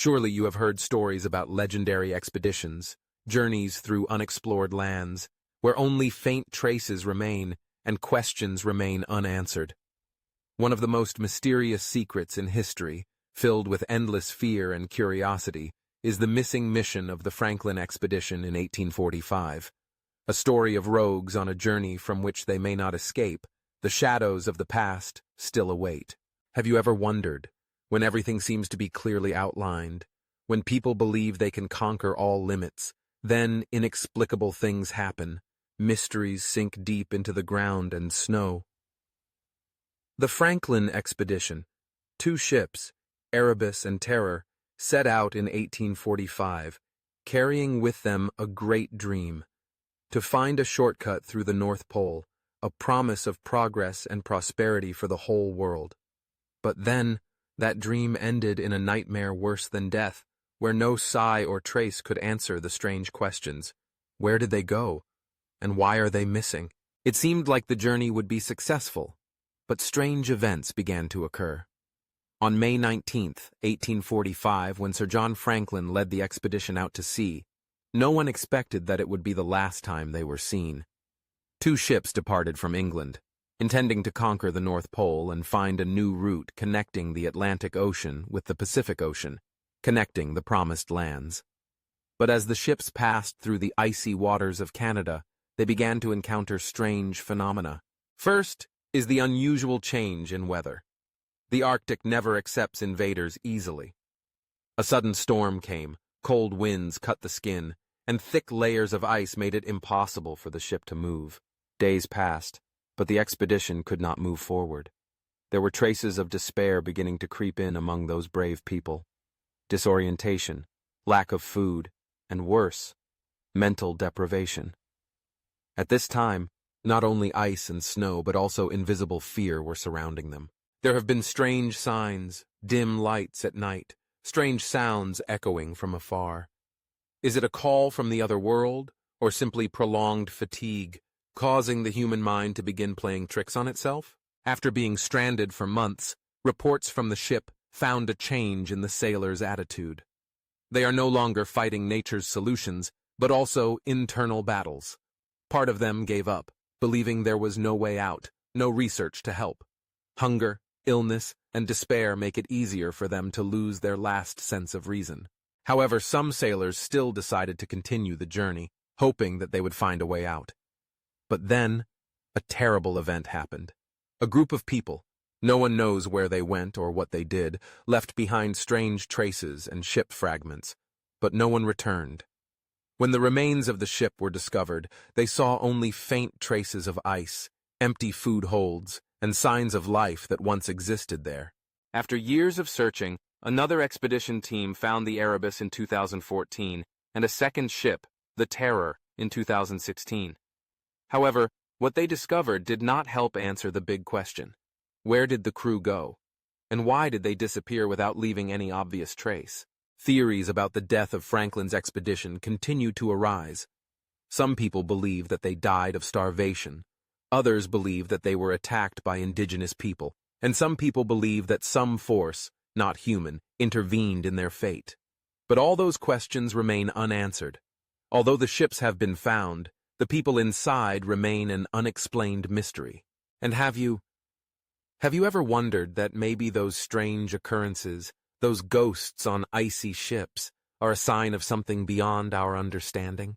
Surely you have heard stories about legendary expeditions, journeys through unexplored lands, where only faint traces remain and questions remain unanswered. One of the most mysterious secrets in history, filled with endless fear and curiosity, is the missing mission of the Franklin expedition in 1845. A story of rogues on a journey from which they may not escape, the shadows of the past still await. Have you ever wondered, when everything seems to be clearly outlined, when people believe they can conquer all limits, then inexplicable things happen, mysteries sink deep into the ground and snow? The Franklin expedition, 2 ships, Erebus and Terror, set out in 1845, carrying with them a great dream: to find a shortcut through the North Pole, a promise of progress and prosperity for the whole world. But then, that dream ended in a nightmare worse than death, where no sigh or trace could answer the strange questions. Where did they go? And why are they missing? It seemed like the journey would be successful, but strange events began to occur. On May 19, 1845, when Sir John Franklin led the expedition out to sea, no one expected that it would be the last time they were seen. 2 ships departed from England, intending to conquer the North Pole and find a new route connecting the Atlantic Ocean with the Pacific Ocean, connecting the promised lands. But as the ships passed through the icy waters of Canada, they began to encounter strange phenomena. First is the unusual change in weather. The Arctic never accepts invaders easily. A sudden storm came, cold winds cut the skin, and thick layers of ice made it impossible for the ship to move. Days passed, but the expedition could not move forward. There were traces of despair beginning to creep in among those brave people. Disorientation, lack of food, and worse, mental deprivation. At this time, not only ice and snow, but also invisible fear were surrounding them. There have been strange signs, dim lights at night, strange sounds echoing from afar. Is it a call from the other world, or simply prolonged fatigue, causing the human mind to begin playing tricks on itself? After being stranded for months, reports from the ship found a change in the sailors' attitude. They are no longer fighting nature's solutions, but also internal battles. Part of them gave up, believing there was no way out, no research to help. Hunger, illness, and despair make it easier for them to lose their last sense of reason. However, some sailors still decided to continue the journey, hoping that they would find a way out. But then, a terrible event happened. A group of people, no one knows where they went or what they did, left behind strange traces and ship fragments, but no one returned. When the remains of the ship were discovered, they saw only faint traces of ice, empty food holds, and signs of life that once existed there. After years of searching, another expedition team found the Erebus in 2014, and a second ship, the Terror, in 2016. However, what they discovered did not help answer the big question. Where did the crew go? And why did they disappear without leaving any obvious trace? Theories about the death of Franklin's expedition continue to arise. Some people believe that they died of starvation. Others believe that they were attacked by indigenous people. And some people believe that some force, not human, intervened in their fate. But all those questions remain unanswered. Although the ships have been found, the people inside remain an unexplained mystery. And have you ever wondered that maybe those strange occurrences, those ghosts on icy ships, are a sign of something beyond our understanding?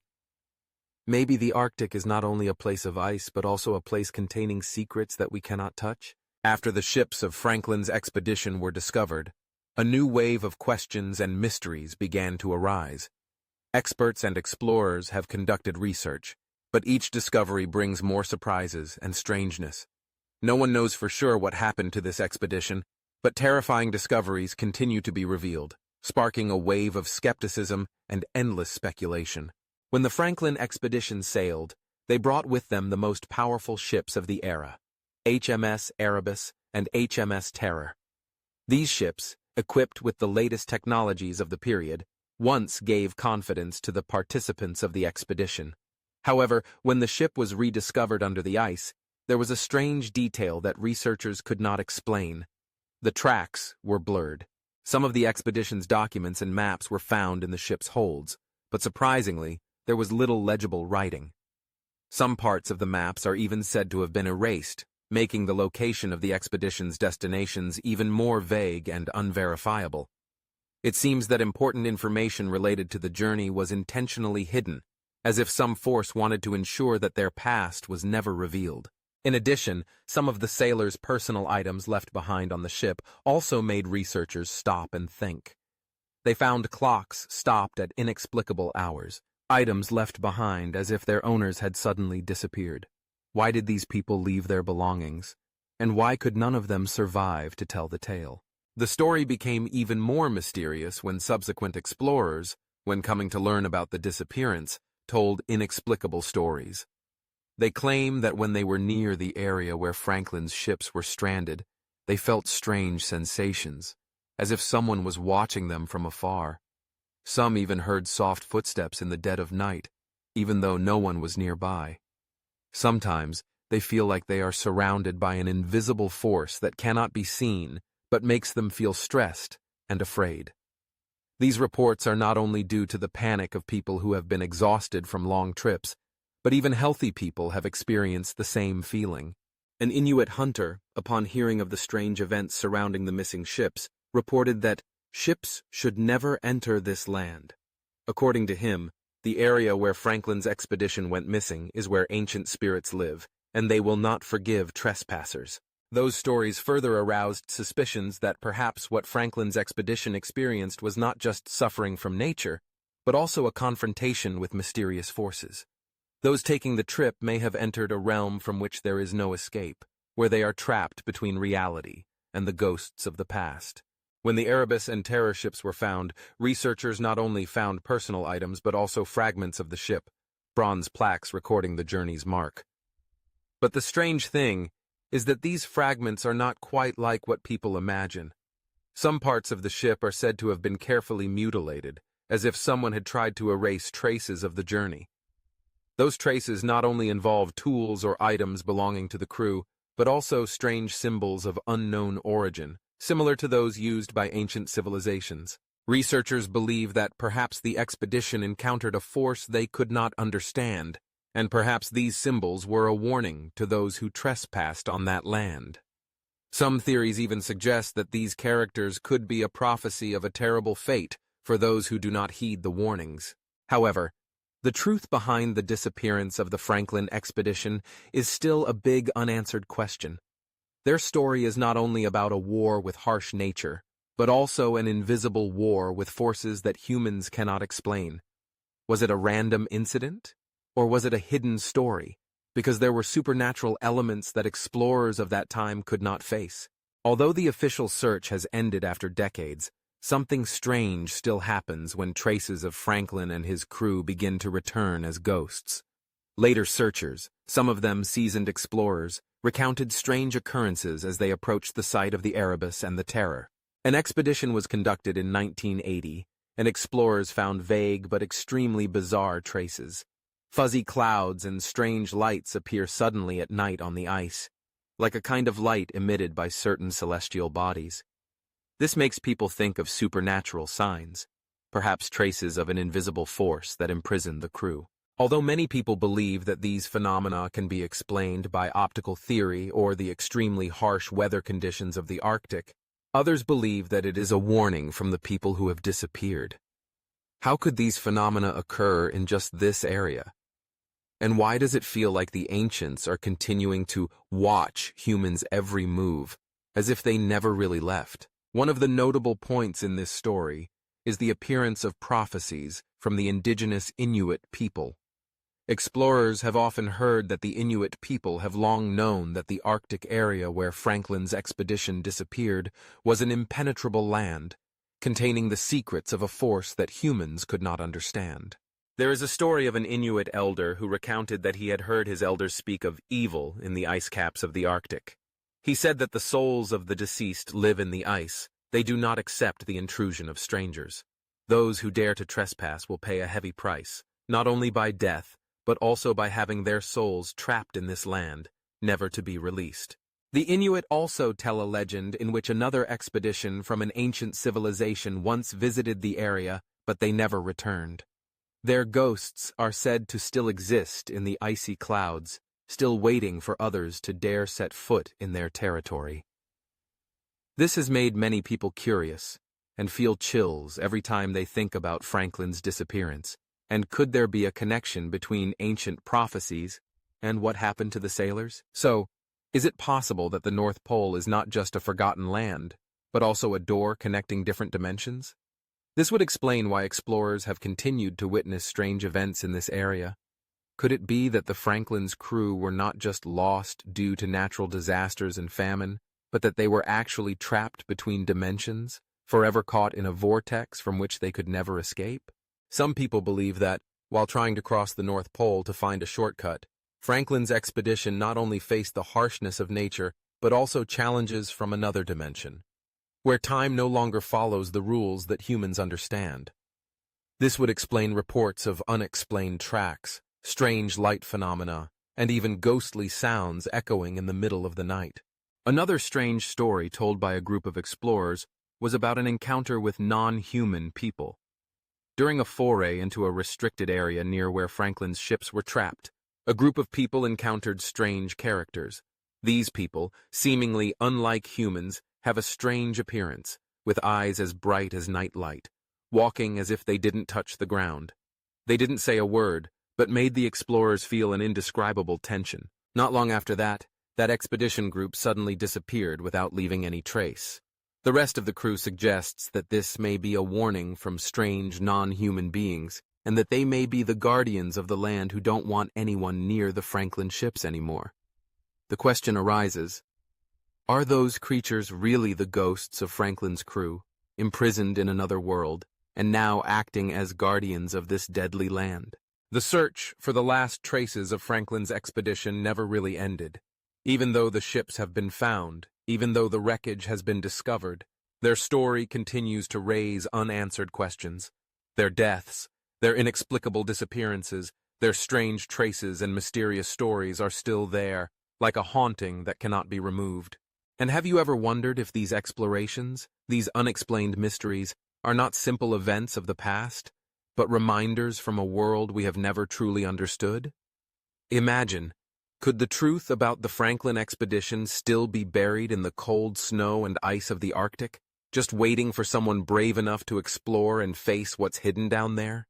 Maybe the Arctic is not only a place of ice, but also a place containing secrets that we cannot touch? After the ships of Franklin's expedition were discovered, a new wave of questions and mysteries began to arise. Experts and explorers have conducted research, but each discovery brings more surprises and strangeness. No one knows for sure what happened to this expedition, but terrifying discoveries continue to be revealed, sparking a wave of skepticism and endless speculation. When the Franklin expedition sailed, they brought with them the most powerful ships of the era, HMS Erebus and HMS Terror. These ships, equipped with the latest technologies of the period, once gave confidence to the participants of the expedition. However, when the ship was rediscovered under the ice, there was a strange detail that researchers could not explain. The tracks were blurred. Some of the expedition's documents and maps were found in the ship's holds, but surprisingly, there was little legible writing. Some parts of the maps are even said to have been erased, making the location of the expedition's destinations even more vague and unverifiable. It seems that important information related to the journey was intentionally hidden, as if some force wanted to ensure that their past was never revealed. In addition, some of the sailors' personal items left behind on the ship also made researchers stop and think. They found clocks stopped at inexplicable hours, items left behind as if their owners had suddenly disappeared. Why did these people leave their belongings? And why could none of them survive to tell the tale? The story became even more mysterious when subsequent explorers, when coming to learn about the disappearance, told inexplicable stories. They claim that when they were near the area where Franklin's ships were stranded, they felt strange sensations, as if someone was watching them from afar. Some even heard soft footsteps in the dead of night, even though no one was nearby. Sometimes they feel like they are surrounded by an invisible force that cannot be seen, but makes them feel stressed and afraid. These reports are not only due to the panic of people who have been exhausted from long trips, but even healthy people have experienced the same feeling. An Inuit hunter, upon hearing of the strange events surrounding the missing ships, reported that ships should never enter this land. According to him, the area where Franklin's expedition went missing is where ancient spirits live, and they will not forgive trespassers. Those stories further aroused suspicions that perhaps what Franklin's expedition experienced was not just suffering from nature, but also a confrontation with mysterious forces. Those taking the trip may have entered a realm from which there is no escape, where they are trapped between reality and the ghosts of the past. When the Erebus and Terror ships were found, researchers not only found personal items but also fragments of the ship, bronze plaques recording the journey's mark. But the strange thing is that these fragments are not quite like what people imagine. Some parts of the ship are said to have been carefully mutilated, as if someone had tried to erase traces of the journey. Those traces not only involve tools or items belonging to the crew, but also strange symbols of unknown origin, similar to those used by ancient civilizations. Researchers believe that perhaps the expedition encountered a force they could not understand, and perhaps these symbols were a warning to those who trespassed on that land. Some theories even suggest that these characters could be a prophecy of a terrible fate for those who do not heed the warnings. However, the truth behind the disappearance of the Franklin expedition is still a big unanswered question. Their story is not only about a war with harsh nature, but also an invisible war with forces that humans cannot explain. Was it a random incident? Or was it a hidden story, because there were supernatural elements that explorers of that time could not face? Although the official search has ended after decades, something strange still happens when traces of Franklin and his crew begin to return as ghosts. Later searchers, some of them seasoned explorers, recounted strange occurrences as they approached the site of the Erebus and the Terror. An expedition was conducted in 1980, and explorers found vague but extremely bizarre traces. Fuzzy clouds and strange lights appear suddenly at night on the ice, like a kind of light emitted by certain celestial bodies. This makes people think of supernatural signs, perhaps traces of an invisible force that imprisoned the crew. Although many people believe that these phenomena can be explained by optical theory or the extremely harsh weather conditions of the Arctic, others believe that it is a warning from the people who have disappeared. How could these phenomena occur in just this area? And why does it feel like the ancients are continuing to watch humans' every move, as if they never really left? One of the notable points in this story is the appearance of prophecies from the indigenous Inuit people. Explorers have often heard that the Inuit people have long known that the Arctic area where Franklin's expedition disappeared was an impenetrable land, containing the secrets of a force that humans could not understand. There is a story of an Inuit elder who recounted that he had heard his elders speak of evil in the ice caps of the Arctic. He said that the souls of the deceased live in the ice. They do not accept the intrusion of strangers. Those who dare to trespass will pay a heavy price, not only by death, but also by having their souls trapped in this land, never to be released. The Inuit also tell a legend in which another expedition from an ancient civilization once visited the area, but they never returned. Their ghosts are said to still exist in the icy clouds, still waiting for others to dare set foot in their territory. This has made many people curious and feel chills every time they think about Franklin's disappearance. And could there be a connection between ancient prophecies and what happened to the sailors? So, is it possible that the North Pole is not just a forgotten land, but also a door connecting different dimensions? This would explain why explorers have continued to witness strange events in this area. Could it be that the Franklin's crew were not just lost due to natural disasters and famine, but that they were actually trapped between dimensions, forever caught in a vortex from which they could never escape? Some people believe that, while trying to cross the North Pole to find a shortcut, Franklin's expedition not only faced the harshness of nature, but also challenges from another dimension, where time no longer follows the rules that humans understand. This would explain reports of unexplained tracks, strange light phenomena, and even ghostly sounds echoing in the middle of the night. Another strange story told by a group of explorers was about an encounter with non-human people. During a foray into a restricted area near where Franklin's ships were trapped, a group of people encountered strange characters. These people, seemingly unlike humans, have a strange appearance, with eyes as bright as night light, walking as if they didn't touch the ground. They didn't say a word, but made the explorers feel an indescribable tension. Not long after that expedition group suddenly disappeared without leaving any trace. The rest of the crew suggests that this may be a warning from strange, non-human beings, and that they may be the guardians of the land who don't want anyone near the Franklin ships anymore. The question arises, are those creatures really the ghosts of Franklin's crew, imprisoned in another world, and now acting as guardians of this deadly land? The search for the last traces of Franklin's expedition never really ended. Even though the ships have been found, even though the wreckage has been discovered, their story continues to raise unanswered questions. Their deaths, their inexplicable disappearances, their strange traces and mysterious stories are still there, like a haunting that cannot be removed. And have you ever wondered if these explorations, these unexplained mysteries, are not simple events of the past, but reminders from a world we have never truly understood? Imagine, could the truth about the Franklin expedition still be buried in the cold snow and ice of the Arctic, just waiting for someone brave enough to explore and face what's hidden down there?